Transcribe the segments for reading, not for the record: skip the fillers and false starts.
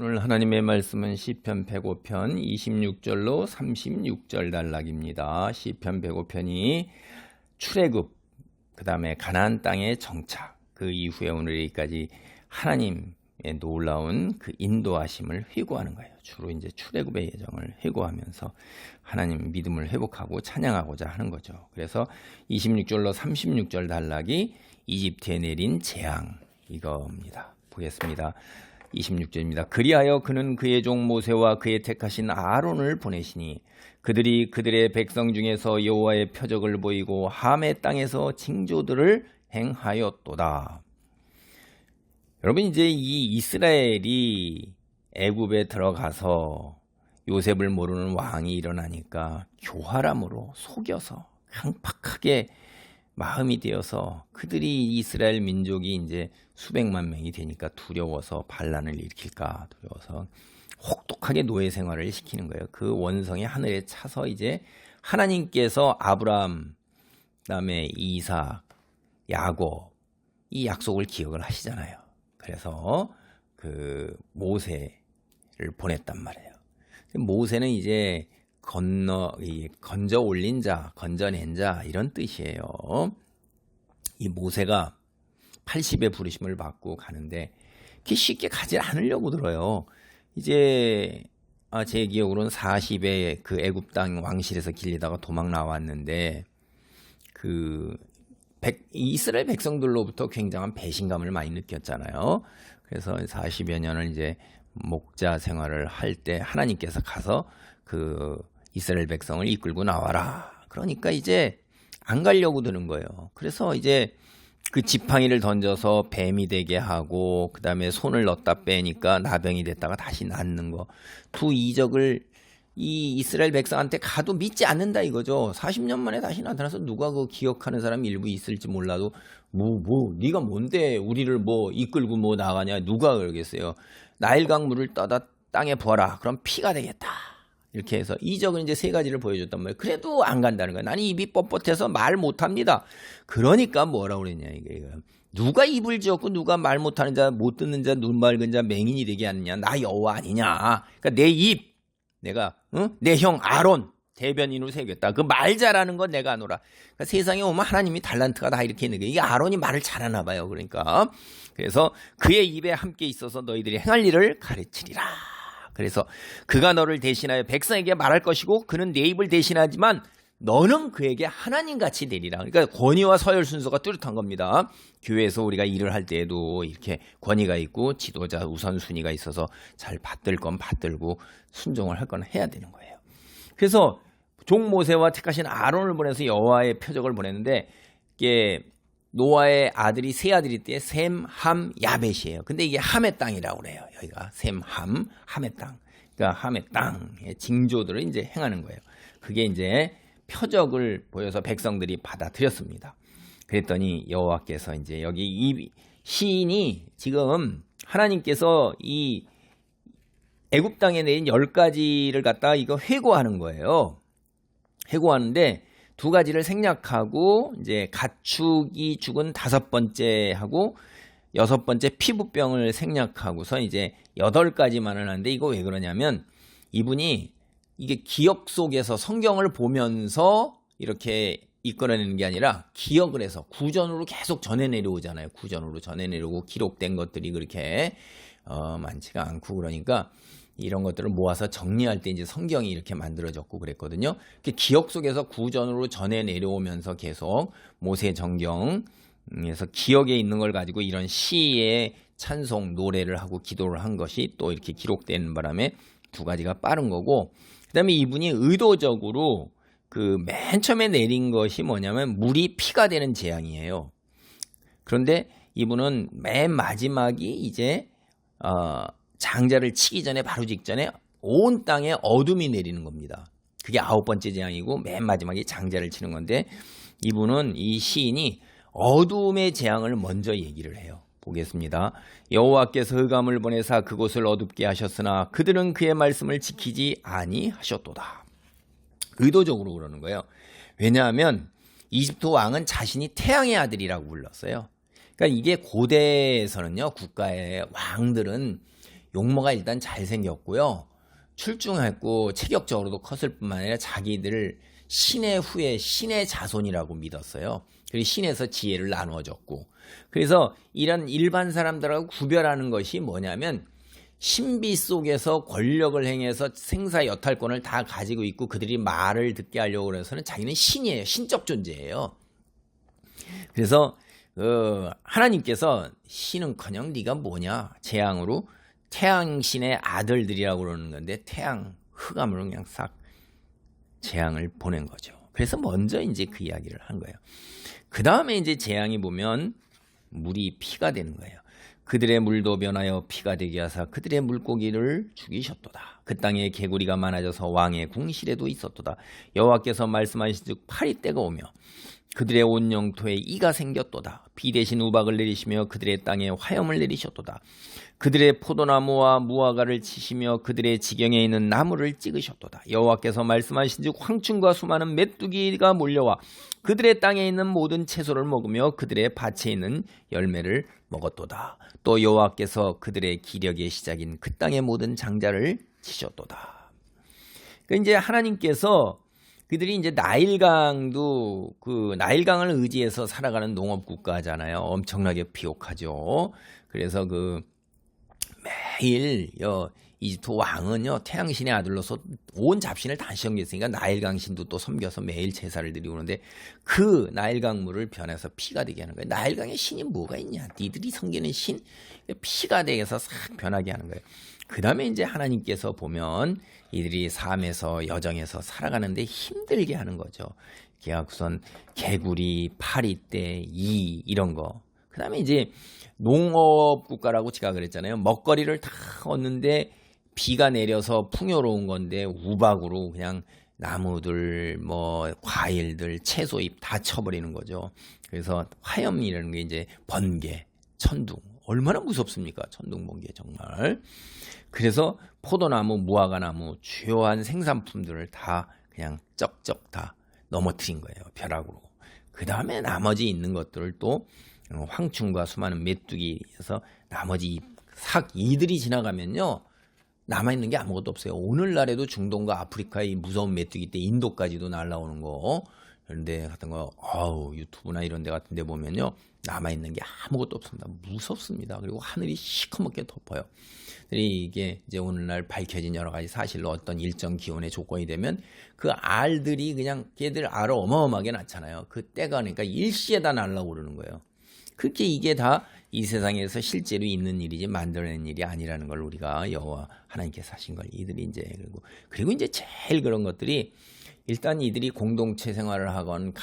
오늘 하나님의 말씀은 시편 105편 26절로 36절 단락입니다. 시편 105편이 출애굽, 그 다음에 가나안 땅의 정착, 그 이후에 오늘까지 하나님의 놀라운 그 인도하심을 회고하는 거예요. 주로 이제 출애굽의 예정을 회고하면서 하나님 믿음을 회복하고 찬양하고자 하는 거죠. 그래서 26절로 36절 단락이 이집트에 내린 재앙, 이겁니다. 보겠습니다. 26절입니다. 그리하여 그는 그의 종 모세와 그의 택하신 아론을 보내시니 그들이 그들의 백성 중에서 여호와의 표적을 보이고 함의 땅에서 징조들을 행하였도다. 여러분, 이제 이 이스라엘이 애굽에 들어가서 요셉을 모르는 왕이 일어나니까 교활함으로 속여서 강팍하게 마음이 되어서 그들이 이스라엘 민족이 이제 수백만 명이 되니까 두려워서 반란을 일으킬까 두려워서 혹독하게 노예 생활을 시키는 거예요. 그 원성이 하늘에 차서 이제 하나님께서 아브라함, 그다음에 이삭, 야곱 이 약속을 기억을 하시잖아요. 그래서 그 모세를 보냈단 말이에요. 모세는 이제 건져 올린 자, 건져낸 자 이런 뜻이에요. 이 모세가 80의 부르심을 받고 가는데 쉽게 가지 않으려고 들어요. 이제 제 기억으로는 40에 그 애굽 땅 왕실에서 길리다가 도망 나왔는데 그 이스라엘 백성들로부터 굉장한 배신감을 많이 느꼈잖아요. 그래서 40여 년을 이제 목자 생활을 할 때 하나님께서 가서 그 이스라엘 백성을 이끌고 나와라. 그러니까 이제 안 가려고 드는 거예요. 그래서 이제 그 지팡이를 던져서 뱀이 되게 하고 그 다음에 손을 넣었다 빼니까 나병이 됐다가 다시 낫는 거. 두 이적을 이 이스라엘 백성한테 가도 믿지 않는다 이거죠. 40년 만에 다시 나타나서 누가 그 기억하는 사람이 일부 있을지 몰라도 네가 뭔데 우리를 이끌고 나가냐 누가 그러겠어요. 나일강 물을 떠다 땅에 부어라. 그럼 피가 되겠다. 이렇게 해서 이적은 이제 세 가지를 보여줬단 말이에요. 그래도 안 간다는 거예요. 나는 입이 뻣뻣해서 말 못합니다. 그러니까 뭐라고 그랬냐 이게. 누가 입을 지었고 누가 말 못하는 자, 못 듣는 자, 눈 맑은 자, 맹인이 되게 하느냐. 나 여호와 아니냐. 그러니까 내 입, 내가 내 형 아론 대변인으로 세우겠다. 그 말 잘하는 건 내가 하노라. 그러니까 세상에 오면 하나님이 달란트가 다 이렇게 있는 거예요. 이게 아론이 말을 잘하나 봐요. 그러니까 그래서 그의 입에 함께 있어서 너희들이 행할 일을 가르치리라. 그래서 그가 너를 대신하여 백성에게 말할 것이고 그는 내 입을 대신하지만 너는 그에게 하나님같이 되리라. 그러니까 권위와 서열 순서가 뚜렷한 겁니다. 교회에서 우리가 일을 할 때에도 이렇게 권위가 있고 지도자 우선순위가 있어서 잘 받들 건 받들고 순종을 할 건 해야 되는 거예요. 그래서 종 모세와 택하신 아론을 보내서 여호와의 표적을 보냈는데 이게 노아의 아들이 세 아들이 있대. 셈, 함, 야벳이에요. 근데 이게 함의 땅이라고 그래요. 여기가 셈, 함의 땅. 그러니까 함의 땅의 징조들을 이제 행하는 거예요. 그게 이제 표적을 보여서 백성들이 받아들였습니다. 그랬더니 여호와께서 이제 여기 이 시인이 지금 하나님께서 이 애굽 땅에 내린 10가지를 갖다가 이거 회고하는 거예요. 회고하는데 두 가지를 생략하고 이제 가축이 죽은 5번째 하고 6번째 피부병을 생략하고서 이제 8가지만을 하는데 이거 왜 그러냐면 이분이 이게 기억 속에서 성경을 보면서 이렇게 이끌어내는 게 아니라 기억을 해서 구전으로 계속 전해 내려오잖아요. 구전으로 전해 내려오고 기록된 것들이 그렇게 많지가 않고 그러니까 이런 것들을 모아서 정리할 때 이제 성경이 이렇게 만들어졌고 그랬거든요. 기억 속에서 구전으로 전해 내려오면서 계속 모세 정경에서 기억에 있는 걸 가지고 이런 시의 찬송 노래를 하고 기도를 한 것이 또 이렇게 기록되는 바람에 두 가지가 빠른 거고 그 다음에 이분이 의도적으로 그 맨 처음에 내린 것이 뭐냐면 물이 피가 되는 재앙이에요. 그런데 이분은 맨 마지막이 이제 장자를 치기 전에 바로 직전에 온 땅에 어둠이 내리는 겁니다. 그게 9번째 재앙이고 맨 마지막에 장자를 치는 건데 이분은 이 시인이 어둠의 재앙을 먼저 얘기를 해요. 보겠습니다. 여호와께서 흑암을 보내사 그곳을 어둡게 하셨으나 그들은 그의 말씀을 지키지 아니하셨도다. 의도적으로 그러는 거예요. 왜냐하면 이집트 왕은 자신이 태양의 아들이라고 불렀어요. 그러니까 이게 고대에서는요 국가의 왕들은 용모가 일단 잘생겼고요. 출중했고 체격적으로도 컸을 뿐만 아니라 자기들을 신의 후예, 신의 자손이라고 믿었어요. 그리고 신에서 지혜를 나누어 줬고. 그래서 이런 일반 사람들하고 구별하는 것이 뭐냐면 신비 속에서 권력을 행해서 생사 여탈권을 다 가지고 있고 그들이 말을 듣게 하려고 해서는 자기는 신이에요. 신적 존재예요. 그래서 하나님께서 신은커녕 네가 뭐냐 재앙으로 태양신의 아들들이라고 그러는 건데 태양 흑암으로 그냥 싹 재앙을 보낸 거죠. 그래서 먼저 이제 그 이야기를 한 거예요. 그 다음에 이제 재앙이 보면 물이 피가 되는 거예요. 그들의 물도 변하여 피가 되게 하사 그들의 물고기를 죽이셨도다. 그 땅에 개구리가 많아져서 왕의 궁실에도 있었도다. 여호와께서 말씀하신즉 파리 때가 오며 그들의 온 영토에 이가 생겼도다. 비 대신 우박을 내리시며 그들의 땅에 화염을 내리셨도다. 그들의 포도나무와 무화과를 치시며 그들의 지경에 있는 나무를 찍으셨도다. 여호와께서 말씀하신즉 황충과 수많은 메뚜기가 몰려와 그들의 땅에 있는 모든 채소를 먹으며 그들의 밭에 있는 열매를 먹었도다. 또 여호와께서 그들의 기력의 시작인 그 땅의 모든 장자를 치셨도다. 그러니까 이제 하나님께서 그들이 이제 나일강도 그 나일강을 의지해서 살아가는 농업 국가잖아요. 엄청나게 비옥하죠. 그래서 그 매일 이집트 왕은요 태양신의 아들로서 온 잡신을 다 섬겼으니까 나일강신도 또 섬겨서 매일 제사를 드리고 오는데 그 나일강 물을 변해서 피가 되게 하는 거예요. 나일강에 신이 뭐가 있냐? 니들이 섬기는 신 피가 되게 해서 싹 변하게 하는 거예요. 그 다음에 이제 하나님께서 보면 이들이 삶에서 여정에서 살아가는데 힘들게 하는 거죠. 우선 개구리, 파리떼, 이런 거. 그 다음에 이제 농업 국가라고 제가 그랬잖아요. 먹거리를 다 얻는데 비가 내려서 풍요로운 건데 우박으로 그냥 나무들, 뭐 과일들, 채소잎 다 쳐버리는 거죠. 그래서 화염이라는 게 이제 번개, 천둥. 얼마나 무섭습니까? 천둥, 번개 정말. 그래서 포도나무, 무화과나무 주요한 생산품들을 다 그냥 쩍쩍 다 넘어뜨린 거예요. 벼락으로. 그 다음에 나머지 있는 것들을 또 황충과 수많은 메뚜기에서 나머지 이들이 지나가면요. 남아있는 게 아무것도 없어요. 오늘날에도 중동과 아프리카의 무서운 메뚜기 때 인도까지도 날라오는 거. 그런데 같은 거 유튜브나 이런 데 같은 데 보면요. 남아있는 게 아무것도 없습니다. 무섭습니다. 그리고 하늘이 시커멓게 덮어요. 이게 이제 오늘날 밝혀진 여러 가지 사실로 어떤 일정 기온의 조건이 되면 그 알들이 그냥 걔들 알을 어마어마하게 낳잖아요. 그 때가 그러니까 일시에 다 날아오르는 거예요. 그렇게 이게 다 이 세상에서 실제로 있는 일이지 만들어낸 일이 아니라는 걸 우리가 여호와 하나님께서 하신 걸 이들이 이제 그리고 이제 제일 그런 것들이 일단 이들이 공동체 생활을 하건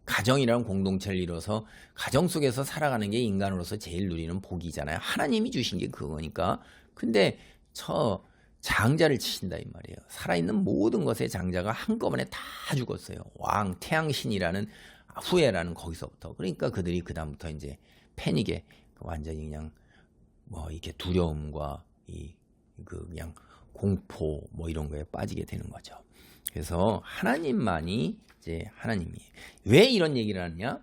가정이라는 공동체를 이뤄서 가정 속에서 살아가는 게 인간으로서 제일 누리는 복이잖아요. 하나님이 주신 게 그거니까. 근데 장자를 치신다 이 말이에요. 살아있는 모든 것의 장자가 한꺼번에 다 죽었어요. 태양신이라는 후예라는 거기서부터. 그러니까 그들이 그다음부터 이제 패닉에 완전히 그냥 이렇게 두려움과 그냥 공포 이런 거에 빠지게 되는 거죠. 그래서 하나님만이 하나님이 왜 이런 얘기를 하느냐?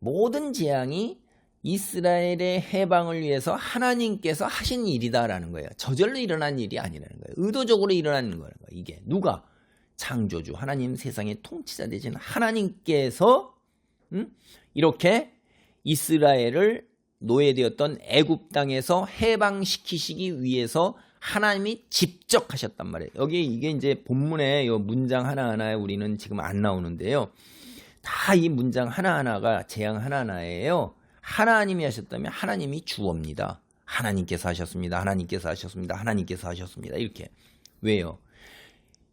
모든 재앙이 이스라엘의 해방을 위해서 하나님께서 하신 일이다라는 거예요. 저절로 일어난 일이 아니라는 거예요. 의도적으로 일어나는 거라는 거예요. 이게 누가? 창조주 하나님, 세상의 통치자 되신 하나님께서 이렇게 이스라엘을 노예되었던 애굽 땅에서 해방시키시기 위해서 하나님이 직접 하셨단 말이에요. 여기 이게 이제 본문의 문장 하나하나에 우리는 지금 안 나오는데요. 다 이 문장 하나하나가 재앙 하나하나예요. 하나님이 하셨다면 하나님이 주어입니다. 하나님께서 하셨습니다. 하나님께서 하셨습니다. 하나님께서 하셨습니다. 이렇게. 왜요?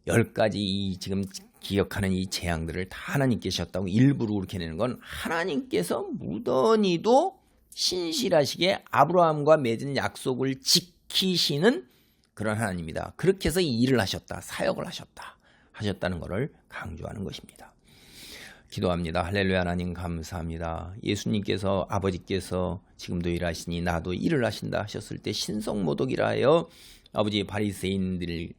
10가지 지금 기억하는 이 재앙들을 다 하나님께서 하셨다고 일부러 그렇게 내는 건 하나님께서 무던히도 신실하시게 아브라함과 맺은 약속을 지키시는 그런 하나님입니다. 그렇게 해서 이 일을 하셨다. 사역을 하셨다는 것을 강조하는 것입니다. 기도합니다. 할렐루야. 하나님 감사합니다. 예수님께서 아버지께서 지금도 일하시니 나도 일을 하신다 하셨을 때 신성모독이라 하여 아버지 바리새인들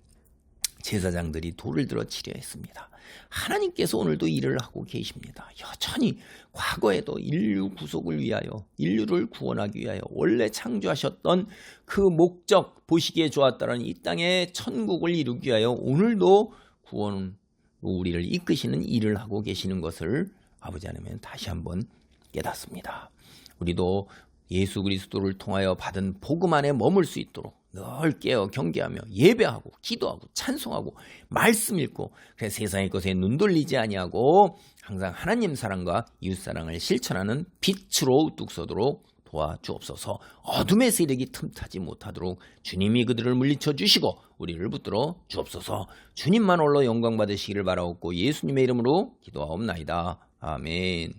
제사장들이 돌을 들어 치려 했습니다. 하나님께서 오늘도 일을 하고 계십니다. 여전히 과거에도 인류 구속을 위하여, 인류를 구원하기 위하여 원래 창조하셨던 그 목적, 보시기에 좋았다는 이 땅의 천국을 이루기 위하여 오늘도 구원, 우리를 이끄시는 일을 하고 계시는 것을 아버지 하나님은 다시 한번 깨닫습니다. 우리도 예수 그리스도를 통하여 받은 복음 안에 머물 수 있도록 늘 깨어 경계하며 예배하고 기도하고 찬송하고 말씀 읽고, 그래서 세상의 것에 눈 돌리지 아니하고 항상 하나님 사랑과 이웃 사랑을 실천하는 빛으로 우뚝 서도록 도와주옵소서. 어둠의 세력이 틈타지 못하도록 주님이 그들을 물리쳐 주시고 우리를 붙들어 주옵소서. 주님만 홀로 영광 받으시기를 바라옵고 예수님의 이름으로 기도하옵나이다. 아멘.